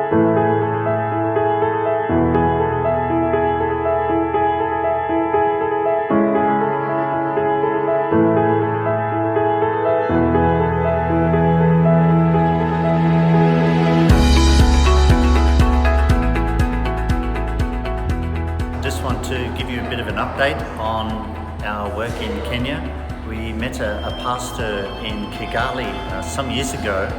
Just want to give you a bit of an update on our work in Kenya. We met a pastor in Kigali some years ago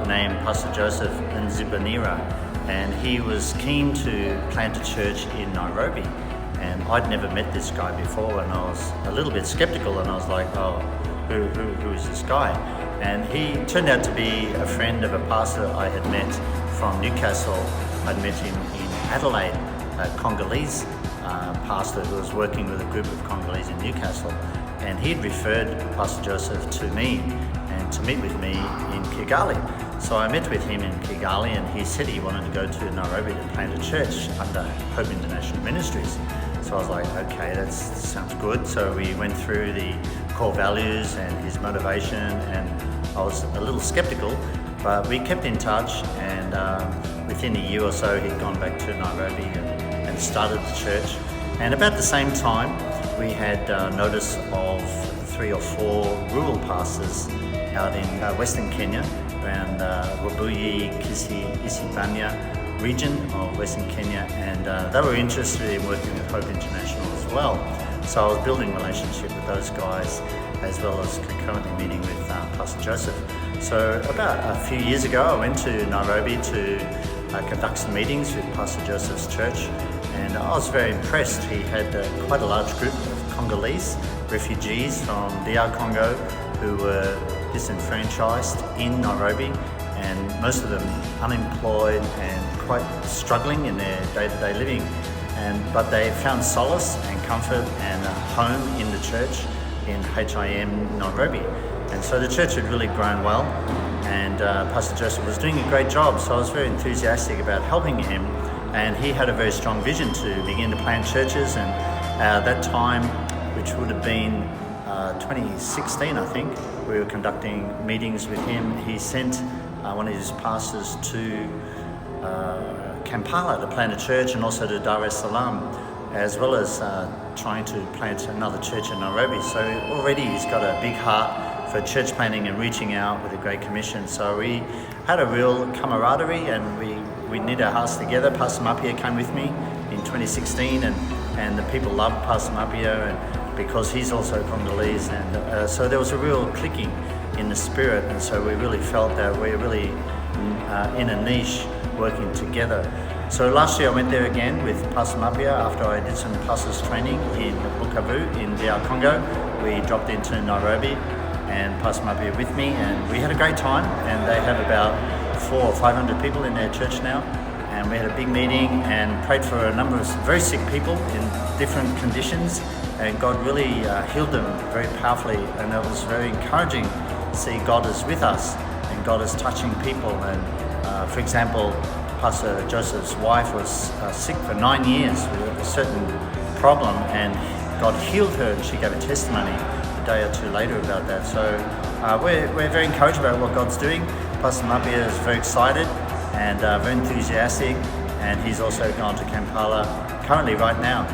named Pastor Joseph Nzibanira, and he was keen to plant a church in Nairobi. And I'd never met this guy before, and I was a little bit skeptical, and I was like, oh, who is this guy? And he turned out to be a friend of a pastor I had met from Newcastle. I'd met him in Adelaide, a Congolese pastor who was working with a group of Congolese in Newcastle, and he'd referred Pastor Joseph to me and to meet with me in Kigali. So I met with him in Kigali, and he said he wanted to go to Nairobi to plant a church under Hope International Ministries. So I was like, okay, that sounds good. So we went through the core values and his motivation, and I was a little skeptical, but we kept in touch, and within a year or so he'd gone back to Nairobi and started the church. And about the same time, we had notice of 3 or 4 rural pastors out in Western Kenya, around Webuye, Kisii, Isibania region of Western Kenya, and they were interested in working with Hope International as well. So I was building a relationship with those guys, as well as concurrently meeting with Pastor Joseph. So about a few years ago, I went to Nairobi to conduct some meetings with Pastor Joseph's church, and I was very impressed. He had quite a large group of Congolese refugees from DR Congo who were disenfranchised in Nairobi, and most of them unemployed and quite struggling in their day-to-day living. But they found solace and comfort and a home in the church in HIM Nairobi. And so the church had really grown well, and Pastor Joseph was doing a great job, so I was very enthusiastic about helping him. And he had a very strong vision to begin to plant churches, and that time, which would have been 2016, I think, we were conducting meetings with him. He sent one of his pastors to Kampala to plant a church, and also to Dar es Salaam, as well as trying to plant another church in Nairobi. So already he's got a big heart for church planting and reaching out with a great commission. So we had a real camaraderie, and we knit our hearts together. Pastor Mapia came with me in 2016, and the people loved Pastor Mapia, and because he's also Congolese, and so there was a real clicking in the spirit, and so we really felt that we're really in a niche working together. So last year I went there again with Pastor Mapia after I did some pastors training in Bukavu in DR Congo. We dropped into Nairobi, and Pastor Mapia with me, and we had a great time. And they have about 400 or 500 people in their church now, and we had a big meeting and prayed for a number of very sick people in different conditions, and God really healed them very powerfully, and it was very encouraging to see God is with us and God is touching people. And for example, Pastor Joseph's wife was sick for 9 years with a certain problem, and God healed her, and she gave a testimony a day or two later about that. So we're very encouraged about what God's doing. Pastor Mapia is very excited and very enthusiastic, and he's also gone to Kampala. Currently, right now,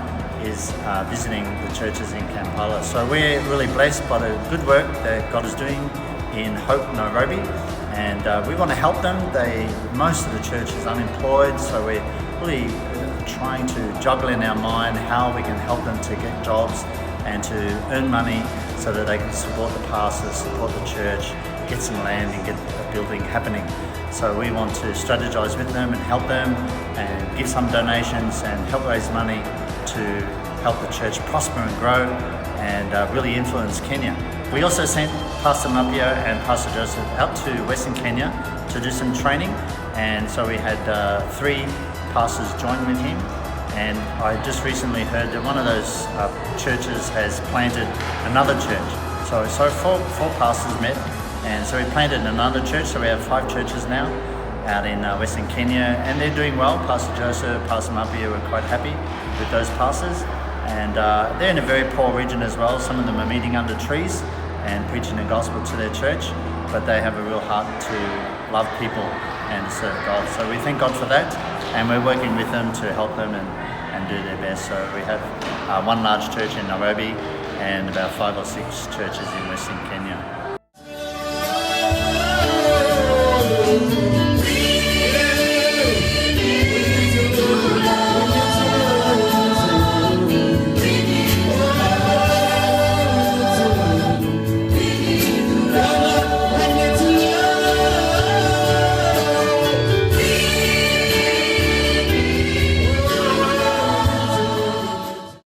is visiting the churches in Kampala. So we're really blessed by the good work that God is doing in Hope Nairobi, and we want to help them. Most of the church is unemployed, so we're really trying to juggle in our mind how we can help them to get jobs and to earn money so that they can support the pastors, support the church, get some land and get a building happening. So we want to strategize with them and help them and give some donations and help raise money to help the church prosper and grow and really influence Kenya. We also sent Pastor Mapia and Pastor Joseph out to Western Kenya to do some training, and so we had 3 pastors join with him. And I just recently heard that one of those churches has planted another church. So 4 pastors met, and so we planted another church. So we have 5 churches now out in Western Kenya, and they're doing well. Pastor Joseph, Pastor Mapia were quite happy with those pastors, and they're in a very poor region as well. Some of them are meeting under trees and preaching the gospel to their church, but they have a real heart to love people and to serve God. So we thank God for that, and we're working with them to help them and do their best. So we have one large church in Nairobi and about 5 or 6 churches in Western Kenya.